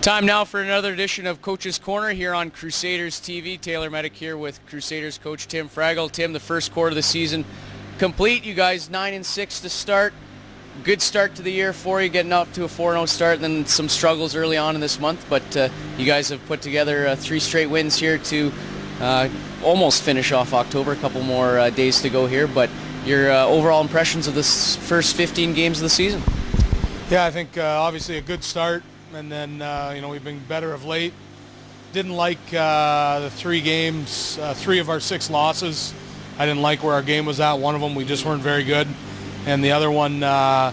Time now for another edition of Coach's Corner here on Crusaders TV. Taylor Medic here with Crusaders coach Tim Fraggle. Tim, the first quarter of the season complete. You guys 9-6 to start. Good start to the year for you, getting up to a 4-0 start, and then some struggles early on in this month. But you guys have put together 3 straight wins here to almost finish off October. A couple more days to go here. But your overall impressions of the first 15 games of the season? Yeah, I think obviously a good start. And then, we've been better of late. Didn't like the 3 games, 3 of our 6 losses. I didn't like where our game was at. One of them, we just weren't very good. And the other one, the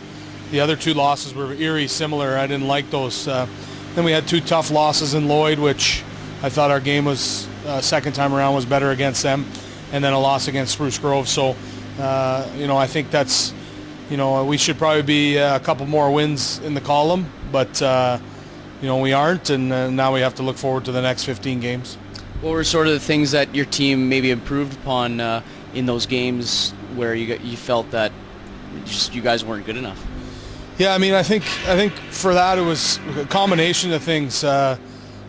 other 2 losses were eerie similar. I didn't like those. Then we had 2 tough losses in Lloyd, which I thought our game was, second time around was better against them. And then a loss against Spruce Grove. So, I think that's, we should probably be a couple more wins in the column. But, we aren't, and now we have to look forward to the next 15 games. What were sort of the things that your team maybe improved upon in those games where you felt that you guys weren't good enough? Yeah, I think for that it was a combination of things. I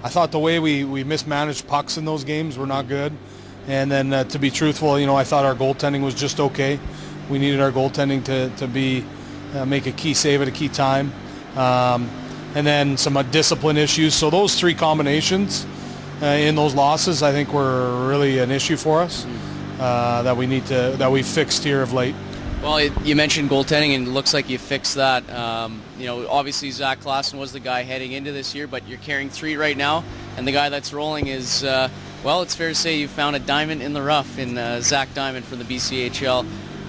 thought the way we mismanaged pucks in those games were not good. And then to be truthful, I thought our goaltending was just okay. We needed our goaltending to be make a key save at a key time. And then some discipline issues. So those 3 combinations in those losses, I think, were really an issue for us that we fixed here of late. Well, you mentioned goaltending, and it looks like you fixed that. Obviously Zach Klassen was the guy heading into this year, but you're carrying 3 right now, and the guy that's rolling is, it's fair to say you found a diamond in the rough in Zach Diamond from the BCHL.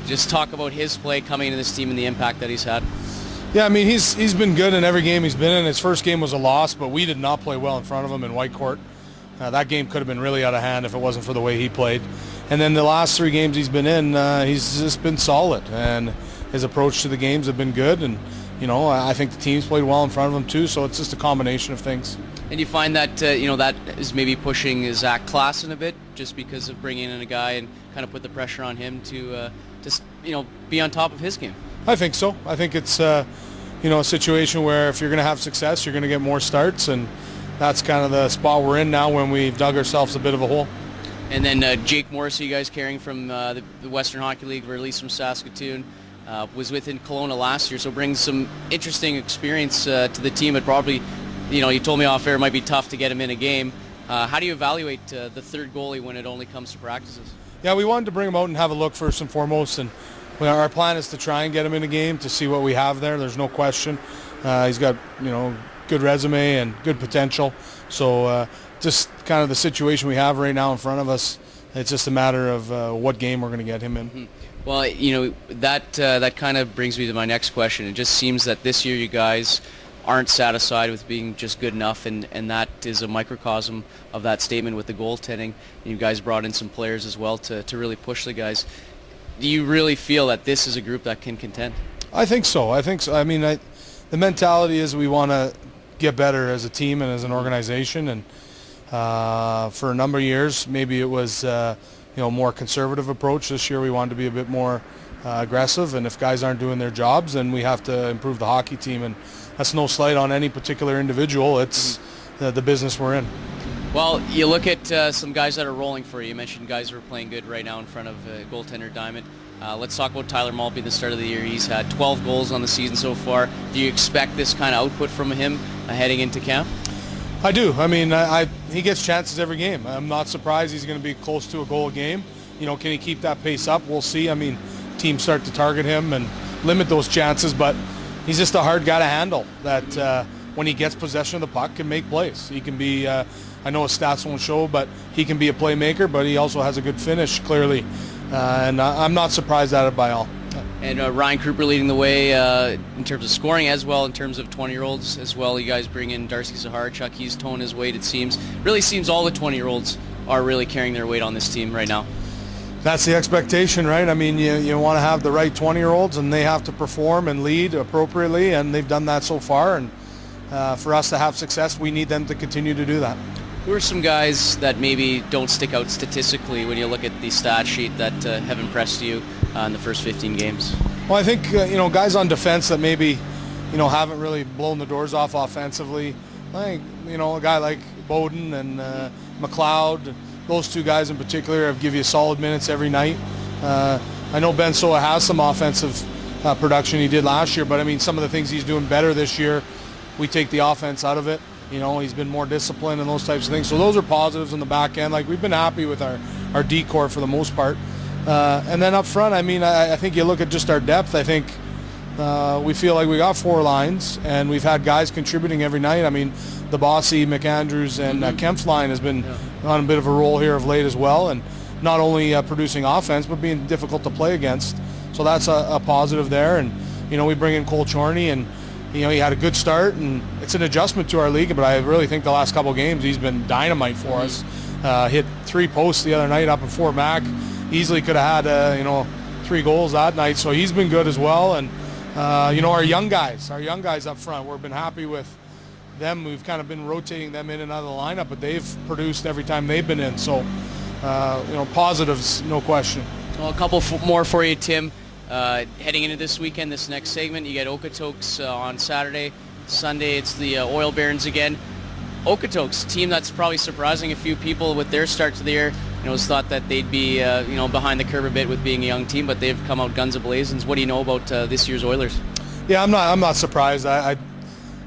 Just talk about his play coming into this team and the impact that he's had. Yeah, he's been good in every game he's been in. His first game was a loss, but we did not play well in front of him in Whitecourt. That game could have been really out of hand if it wasn't for the way he played. And then the last 3 games he's been in, he's just been solid, and his approach to the games have been good. And I think the team's played well in front of him too. So it's just a combination of things. And you find that that is maybe pushing Zach Klassen a bit, just because of bringing in a guy and kind of put the pressure on him to be on top of his game. I think so. I think it's a situation where if you're going to have success, you're going to get more starts, and that's kind of the spot we're in now when we've dug ourselves a bit of a hole. And then Jake Morrissey, you guys carrying from the Western Hockey League, released from Saskatoon, was within Kelowna last year, so brings some interesting experience to the team. It probably, you told me off air it might be tough to get him in a game. How do you evaluate the third goalie when it only comes to practices? Yeah, we wanted to bring him out and have a look first and foremost, and our plan is to try and get him in a game to see what we have there. There's no question. He's got, good resume and good potential. So just kind of the situation we have right now in front of us, it's just a matter of what game we're going to get him in. Mm-hmm. Well, that kind of brings me to my next question. It just seems that this year you guys aren't satisfied with being just good enough, and that is a microcosm of that statement with the goaltending. You guys brought in some players as well to really push the guys. Do you really feel that this is a group that can contend? I think so. The mentality is we want to get better as a team and as an organization. And for a number of years, maybe it was more conservative approach. This year we wanted to be a bit more aggressive. And if guys aren't doing their jobs, then we have to improve the hockey team. And that's no slight on any particular individual. It's the business we're in. Well, you look at some guys that are rolling for you. You mentioned guys who are playing good right now in front of goaltender Diamond. Let's talk about Tyler Maltby at the start of the year. He's had 12 goals on the season so far. Do you expect this kind of output from him heading into camp? I do. He gets chances every game. I'm not surprised he's going to be close to a goal a game. Can he keep that pace up? We'll see. Teams start to target him and limit those chances, but he's just a hard guy to handle that when he gets possession of the puck can make plays. He can be, I know his stats won't show, but he can be a playmaker, but he also has a good finish, clearly. And I'm not surprised at it by all. And Ryan Kruper leading the way in terms of scoring as well, in terms of 20-year-olds as well. You guys bring in Darcy Zaharchuk. He's toned his weight, it seems. Really seems all the 20-year-olds are really carrying their weight on this team right now. That's the expectation, right? You want to have the right 20-year-olds, and they have to perform and lead appropriately, and they've done that so far. And for us to have success, we need them to continue to do that. Who are some guys that maybe don't stick out statistically when you look at the stat sheet that have impressed you in the first 15 games? Well, I think, guys on defense that maybe, haven't really blown the doors off offensively. I think, a guy like Bowden and McLeod, those two guys in particular, have give you solid minutes every night. I know Ben Soa has some offensive production he did last year, but I mean, some of the things he's doing better this year, we take the offense out of it. He's been more disciplined and those types of things. So those are positives on the back end. Like, we've been happy with our D-core for the most part. And then up front, I mean, I think you look at just our depth. I think we feel like we got 4 lines, and we've had guys contributing every night. I mean, the Bossy, McAndrews, and Kemp's line has been on a bit of a roll here of late as well, and not only producing offense, but being difficult to play against. So that's a positive there. And, we bring in Cole Chorney, and, he had a good start, and it's an adjustment to our league, but I really think the last couple of games he's been dynamite for us. Hit 3 posts the other night up in Fort Mac. Easily could have had, 3 goals that night. So he's been good as well. And, our young guys up front, we've been happy with them. We've kind of been rotating them in and out of the lineup, but they've produced every time they've been in. So, positives, no question. Well, a couple more for you, Tim. Heading into this weekend, this next segment, you get Okotoks on Saturday. Sunday, it's the Oil Barons again. Okotoks, team that's probably surprising a few people with their start to the year. It was thought that they'd be, behind the curve a bit with being a young team, but they've come out guns a-blazing. What do you know about this year's Oilers? Yeah, I'm not surprised. I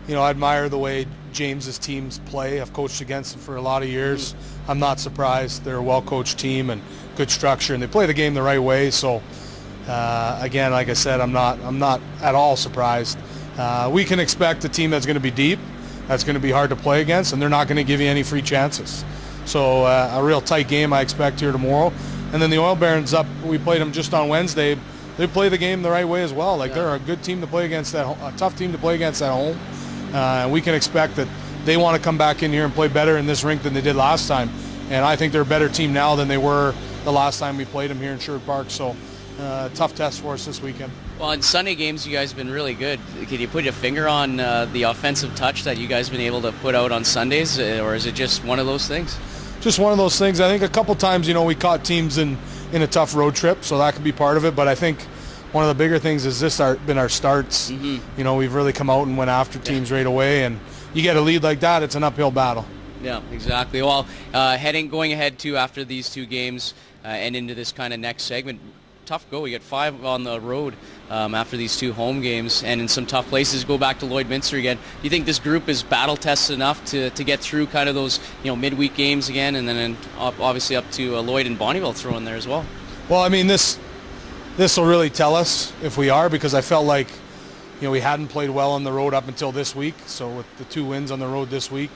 admire the way James's teams play. I've coached against them for a lot of years. I'm not surprised. They're a well-coached team and good structure, and they play the game the right way. So, again, like I said, I'm not at all surprised. We can expect a team that's going to be deep, that's going to be hard to play against, and they're not going to give you any free chances. So a real tight game I expect here tomorrow. And then the Oil Barons we played them just on Wednesday. They play the game the right way as well. They're a good team to play against, a tough team to play against at home. And we can expect that they want to come back in here and play better in this rink than they did last time. And I think they're a better team now than they were the last time we played them here in Sherwood Park. So tough test for us this weekend. Well, in Sunday games, you guys have been really good. Can you put a finger on the offensive touch that you guys have been able to put out on Sundays, or is it just one of those things? Just one of those things. I think a couple times, we caught teams in a tough road trip, so that could be part of it. But I think one of the bigger things is been our starts. We've really come out and went after teams right away, and you get a lead like that, it's an uphill battle. Yeah, exactly. Well, going ahead to after these 2 games and into this kind of next segment, tough go. We get 5 on the road after these 2 home games, and in some tough places. Go back to Lloydminster again. Do you think this group is battle tested enough to get through kind of those midweek games again, and then obviously up to Lloyd and Bonnyville throw in there as well? Well, I mean, this will really tell us if we are, because I felt like we hadn't played well on the road up until this week. So with the 2 wins on the road this week,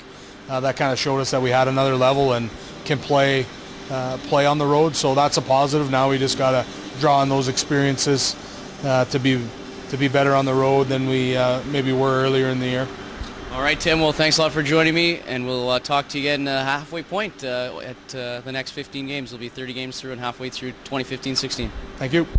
that kind of showed us that we had another level and can play on the road. So that's a positive. Now we just got to draw on those experiences to be better on the road than we maybe were earlier in the year. All right, Tim. Well, thanks a lot for joining me, and we'll talk to you again halfway point at the next 15 games. It'll be 30 games through and halfway through 2015-16. Thank you.